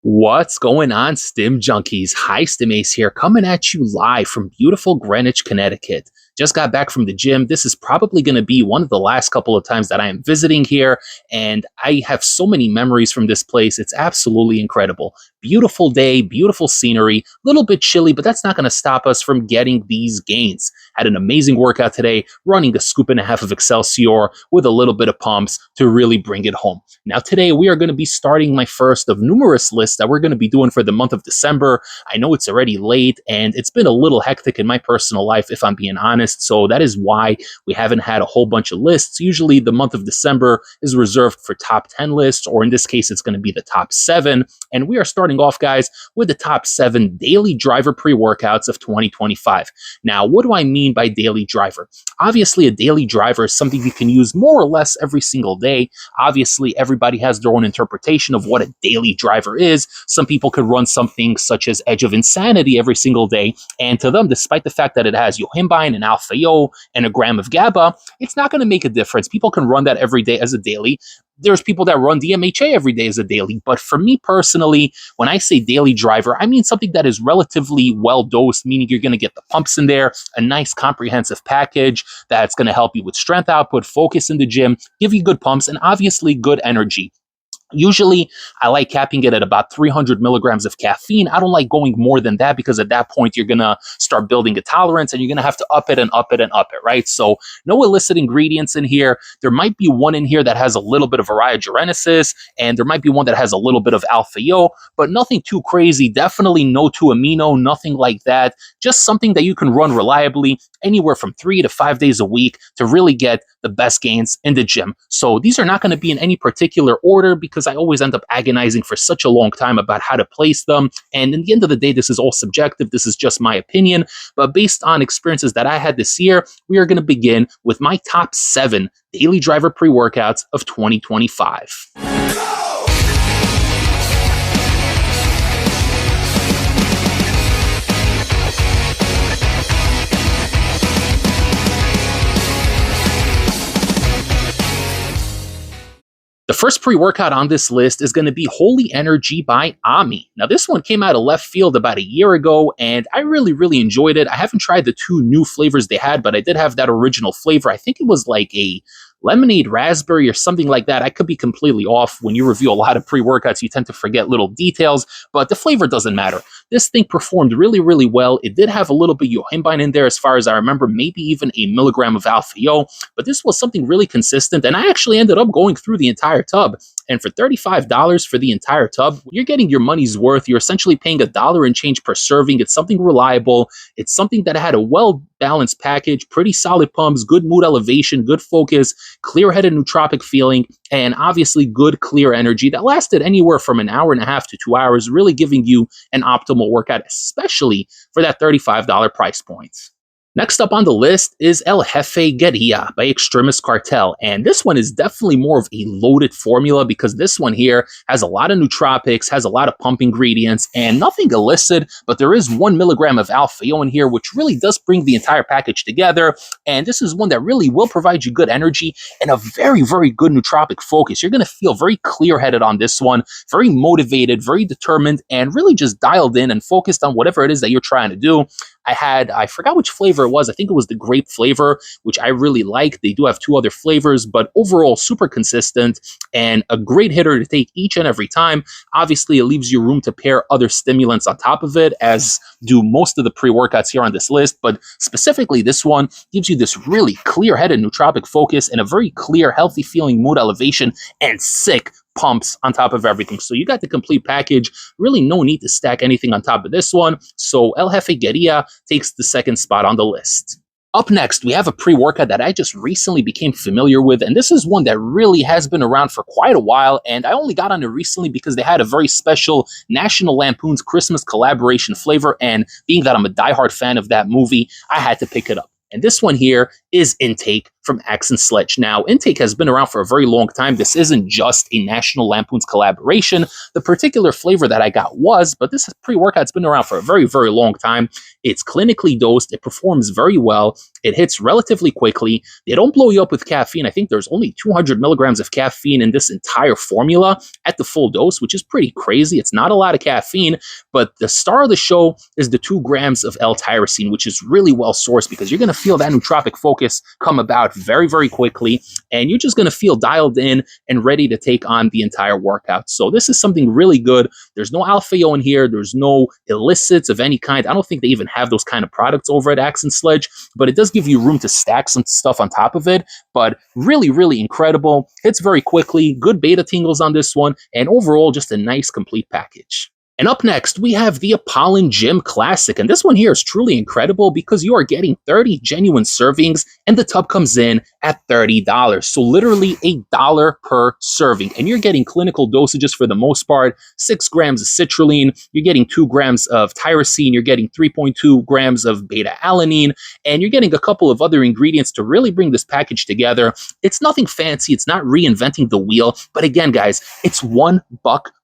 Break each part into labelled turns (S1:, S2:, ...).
S1: What's going on, Stim Junkies? Hi, Stim Ace here, coming at you live from beautiful Greenwich, Connecticut. Just got back from the gym. This is probably going to be one of the last couple of times that I am visiting here, and I have so many memories from this place. It's absolutely incredible. Beautiful day, beautiful scenery, a little bit chilly, but that's not going to stop us from getting these gains. Had an amazing workout today, running a scoop and a half of Excelsior with a little bit of pumps to really bring it home. Now, today we are going to be starting my first of numerous lists that we're going to be doing for the month of December. I know it's already late and it's been a little hectic in my personal life, if I'm being honest. So that is why we haven't had a whole bunch of lists. Usually the month of December is reserved for top 10 lists, or in this case, it's going to be the top 7. And we are starting off, guys, with the top 7 daily driver pre-workouts of 2025. Now, what do I mean by daily driver? Obviously, a daily driver is something you can use more or less every single day. Obviously, everybody has their own interpretation of what a daily driver is. Some people could run something such as Edge of Insanity every single day, and to them, despite the fact that it has yohimbine and alpha-yo and a gram of GABA, it's not going to make a difference. People can run that every day as a daily. There's people that run DMHA every day as a daily, but for me personally, when I say daily driver, I mean something that is relatively well dosed, meaning you're going to get the pumps in there, a nice comprehensive package that's going to help you with strength output, focus in the gym, give you good pumps, and obviously good energy. Usually, I like capping it at about 300 milligrams of caffeine. I don't like going more than that because at that point, you're going to start building a tolerance and you're going to have to up it and up it and up it, right? So no illicit ingredients in here. There might be one in here that has a little bit of Ariogenesis, and there might be one that has a little bit of alpha-yo, but nothing too crazy. Definitely no 2-amino, nothing like that. Just something that you can run reliably anywhere from 3 to 5 days a week to really get the best gains in the gym. So these are not going to be in any particular order because I always end up agonizing for such a long time about how to place them. And in the end of the day, this is all subjective. This is just my opinion. But based on experiences that I had this year, we are going to begin with my top 7 daily driver pre-workouts of 2025. The first pre-workout on this list is going to be Holy Energy by Ammy. Now, this one came out of left field about a year ago, and I really enjoyed it. I haven't tried the 2 new flavors they had, but I did have that original flavor. I think it was like a lemonade raspberry or something like that. I could be completely off. When you review a lot of pre-workouts, you tend to forget little details, but the flavor doesn't matter. This thing performed really well. It did have a little bit of yohimbine in there as far as I remember, maybe even a milligram of alpha-yo, but this was something really consistent, and I actually ended up going through the entire tub. And for $35 for the entire tub, you're getting your money's worth. You're essentially paying $1 and change per serving. It's something reliable. It's something that had a well-balanced package, pretty solid pumps, good mood elevation, good focus, clear-headed nootropic feeling, and obviously good clear energy that lasted anywhere from an hour and a half to 2 hours, really giving you an optimal workout, especially for that $35 price point. Next up on the list is Elfe Gaia by Extremis Cartel, and this one is definitely more of a loaded formula because this one here has a lot of nootropics, has a lot of pump ingredients, and nothing illicit, but there is 1 milligram of alpha-yo in here, which really does bring the entire package together, and this is one that really will provide you good energy and a very good nootropic focus. You're going to feel very clear-headed on this one, very motivated, very determined, and really just dialed in and focused on whatever it is that you're trying to do. I forgot which flavor it was. I think it was the grape flavor, which I really like. They do have 2 other flavors, but overall super consistent and a great hitter to take each and every time. Obviously, it leaves you room to pair other stimulants on top of it, as do most of the pre-workouts here on this list. But specifically, this one gives you this really clear-headed nootropic focus and a very clear, healthy feeling mood elevation and sick pumps on top of everything. So you got the complete package. Really no need to stack anything on top of this one. So Elfe Gaia takes the second spot on the list. Up next, we have a pre-workout that I just recently became familiar with, and this is one that really has been around for quite a while, and I only got on it recently because they had a very special National Lampoon's Christmas collaboration flavor, and being that I'm a diehard fan of that movie, I had to pick it up. And this one here is Intake from Axe and Sledge. Now, Intake has been around for a very long time. This isn't just a National Lampoon's collaboration. The particular flavor that I got was, but this pre-workout's been around for a very, very long time. It's clinically dosed. It performs very well. It hits relatively quickly. They don't blow you up with caffeine. I think there's only 200 milligrams of caffeine in this entire formula at the full dose, which is pretty crazy. It's not a lot of caffeine, but the star of the show is the 2 grams of L-tyrosine, which is really well sourced because you're going to feel that nootropic focus come about very, very quickly, and you're just going to feel dialed in and ready to take on the entire workout. So this is something really good. There's no alpha-yo in here. There's no illicits of any kind. I don't think they even have those kind of products over at Axe and Sledge, but it does give you room to stack some stuff on top of it. But really, really incredible. Hits very quickly. Good beta tingles on this one, and overall just a nice complete package. And up next, we have the Apollon Gym Classic. And this one here is truly incredible because you are getting 30 genuine servings, and the tub comes in at $30. So literally $1 per serving. And you're getting clinical dosages for the most part. 6 grams of citrulline. You're getting 2 grams of tyrosine. You're getting 3.2 grams of beta-alanine. And you're getting a couple of other ingredients to really bring this package together. It's nothing fancy. It's not reinventing the wheel. But again, guys, it's $1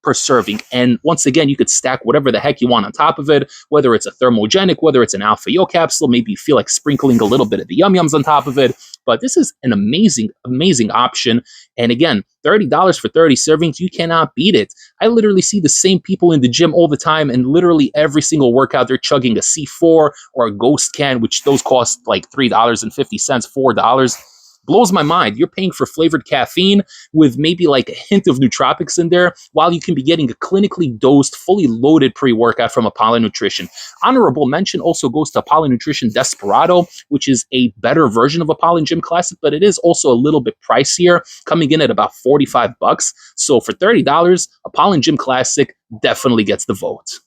S1: per serving. And once again, you could stack whatever the heck you want on top of it, whether it's a thermogenic, whether it's an alpha-yo capsule, maybe you feel like sprinkling a little bit of the yum-yums on top of it. But this is an amazing, amazing option. And again, $30 for 30 servings, you cannot beat it. I literally see the same people in the gym all the time, and literally every single workout, they're chugging a C4 or a Ghost can, which those cost like $3.50, $4. Blows my mind. You're paying for flavored caffeine with maybe like a hint of nootropics in there, while you can be getting a clinically dosed, fully loaded pre-workout from Apollon Nutrition. Honorable mention also goes to Apollon Nutrition Desperado, which is a better version of Apollon Gym Classic, but it is also a little bit pricier, coming in at about $45. So for $30, Apollon Gym Classic definitely gets the vote.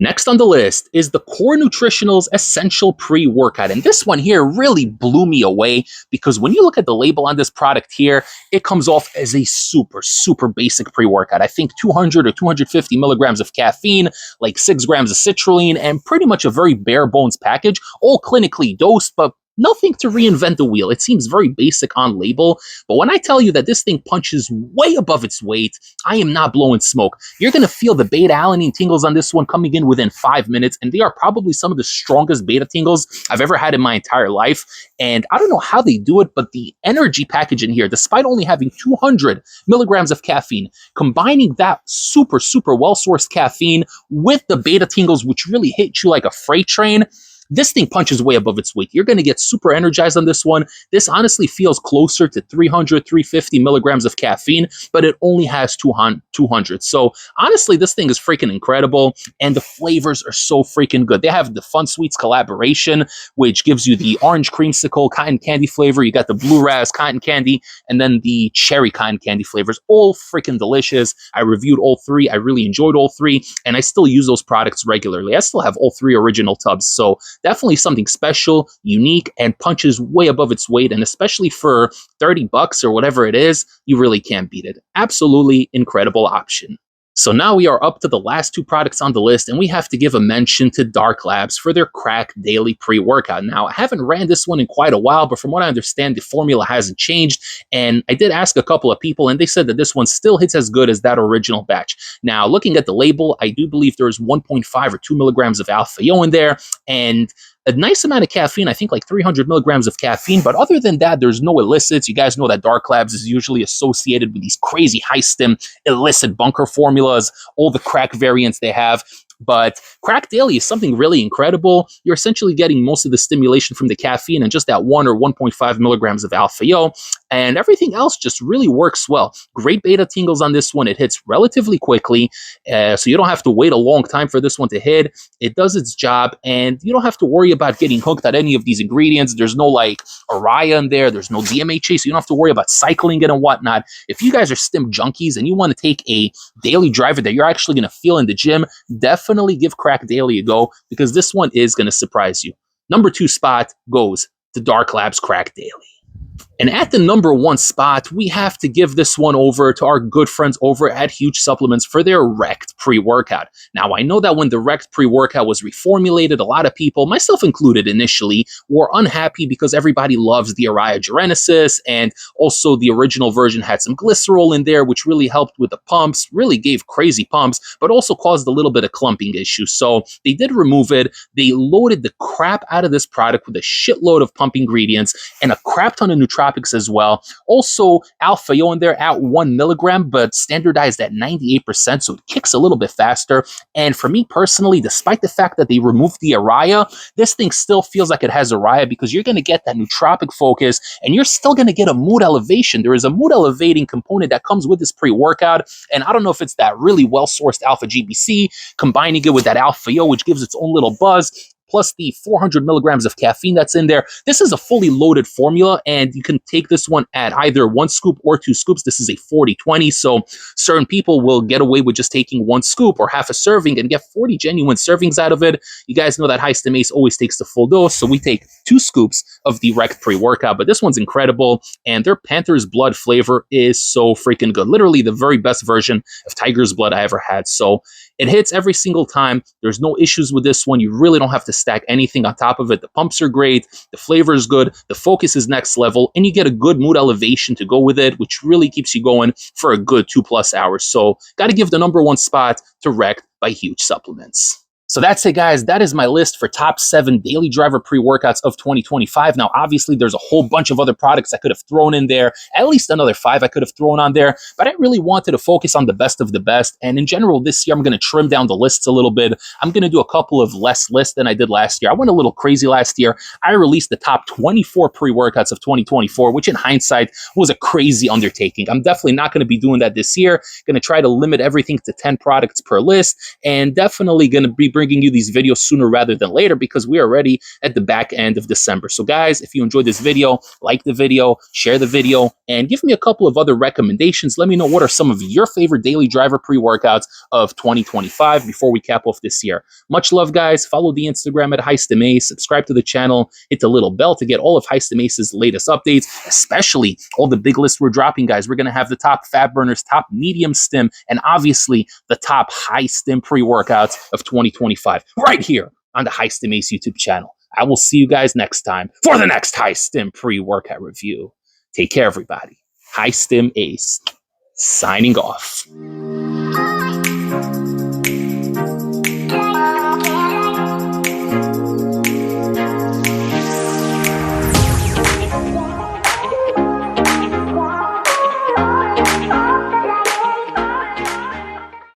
S1: Next on the list is the Core Nutritionals Essential Pre-Workout. And this one here really blew me away because when you look at the label on this product here, it comes off as a super, super basic pre-workout. I think 200 or 250 milligrams of caffeine, like 6 grams of citrulline, and pretty much a very bare bones package, all clinically dosed, but nothing to reinvent the wheel. It seems very basic on label, but when I tell you that this thing punches way above its weight, I am not blowing smoke. You're going to feel the beta-alanine tingles on this one coming in within 5 minutes, and they are probably some of the strongest beta tingles I've ever had in my entire life. And I don't know how they do it, but the energy package in here, despite only having 200 milligrams of caffeine, combining that super, super well-sourced caffeine with the beta tingles, which really hit you like a freight train, this thing punches way above its weight. You're going to get super energized on this one. This honestly feels closer to 300, 350 milligrams of caffeine, but it only has 200. So honestly, this thing is freaking incredible, and the flavors are so freaking good. They have the Fun Sweets collaboration, which gives you the orange creamsicle cotton candy flavor. You got the blue raz cotton candy, and then the cherry cotton candy flavors. All freaking delicious. I reviewed all 3. I really enjoyed all 3, and I still use those products regularly. I still have all 3 original tubs. So definitely something special, unique, and punches way above its weight. And especially for $30 or whatever it is, you really can't beat it. Absolutely incredible option. So now we are up to the last 2 products on the list, and we have to give a mention to Dark Labs for their Crack Daily Pre-Workout. Now, I haven't ran this one in quite a while, but from what I understand, the formula hasn't changed, and I did ask a couple of people, and they said that this one still hits as good as that original batch. Now, looking at the label, I do believe there's 1.5 or 2 milligrams of alpha-yo in there, and a nice amount of caffeine, I think like 300 milligrams of caffeine, but other than that, there's no illicits. You guys know that Dark Labs is usually associated with these crazy high-stim illicit bunker formulas, all the crack variants they have. But Crack Daily is something really incredible. You're essentially getting most of the stimulation from the caffeine and just that 1 or 1.5 milligrams of alpha-yo, and everything else just really works well. Great beta tingles on this one. It hits relatively quickly, so you don't have to wait a long time for this one to hit. It does its job, and you don't have to worry about getting hooked at any of these ingredients. There's no like Araya in there. There's no DMHA, so you don't have to worry about cycling it and whatnot. If you guys are stim junkies and you want to take a daily driver that you're actually going to feel in the gym, definitely give Crack Daily a go, because this one is going to surprise you. Number 2 spot goes to Dark Labs Crack Daily. And at the number one spot, we have to give this one over to our good friends over at Huge Supplements for their Rect pre-workout. Now, I know that when the Rect pre-workout was reformulated, a lot of people, myself included initially, were unhappy because everybody loves the Araya Genesis, and also the original version had some glycerol in there, which really helped with the pumps, really gave crazy pumps, but also caused a little bit of clumping issues. So they did remove it. They loaded the crap out of this product with a shitload of pump ingredients and a crap ton of nootropics as well. Also, alpha yo in there at 1 milligram, but standardized at 98%, so it kicks a little bit faster. And for me personally, despite the fact that they removed the Araya, this thing still feels like it has Araya because you're going to get that nootropic focus and you're still going to get a mood elevation. There is a mood elevating component that comes with this pre-workout, and I don't know if it's that really well-sourced alpha GBC combining it with that alpha yo, which gives its own little buzz, plus the 400 milligrams of caffeine that's in there. This is a fully loaded formula, and you can take this one at either 1 scoop or 2 scoops. This is a 40-20, so certain people will get away with just taking 1 scoop or half a serving and get 40 genuine servings out of it. You guys know that High Stim Ace always takes the full dose, so we take 2 scoops of the Rect pre-workout, but this one's incredible, and their Panther's Blood flavor is so freaking good. Literally the very best version of Tiger's Blood I ever had, so it hits every single time. There's no issues with this one. You really don't have to stack anything on top of it. The pumps are great. The flavor is good. The focus is next level. And you get a good mood elevation to go with it, which really keeps you going for a good 2+ hours. So got to give the number one spot to Rect by Huge Supplements. So that's it, guys. That is my list for top 7 daily driver pre-workouts of 2025. Now, obviously, there's a whole bunch of other products I could have thrown in there, at least another 5 I could have thrown on there, but I really wanted to focus on the best of the best. And in general, this year, I'm going to trim down the lists a little bit. I'm going to do a couple of less lists than I did last year. I went a little crazy last year. I released the top 24 pre-workouts of 2024, which in hindsight was a crazy undertaking. I'm definitely not going to be doing that this year. Going to try to limit everything to 10 products per list, and definitely going to be bringing you these videos sooner rather than later because we are already at the back end of December. So guys, if you enjoyed this video, like the video, share the video, and give me a couple of other recommendations. Let me know what are some of your favorite daily driver pre-workouts of 2025 before we cap off this year. Much love, guys. Follow the Instagram at High Stim Ace, subscribe to the channel, hit the little bell to get all of High Stim Ace's latest updates, especially all the big lists we're dropping, guys. We're going to have the top fat burners, top medium stim, and obviously the top high stim pre-workouts of 2025 right here on the High Stim Ace YouTube channel. I will see you guys next time for the next High Stim pre-workout review. Take care, everybody. High Stim Ace signing off.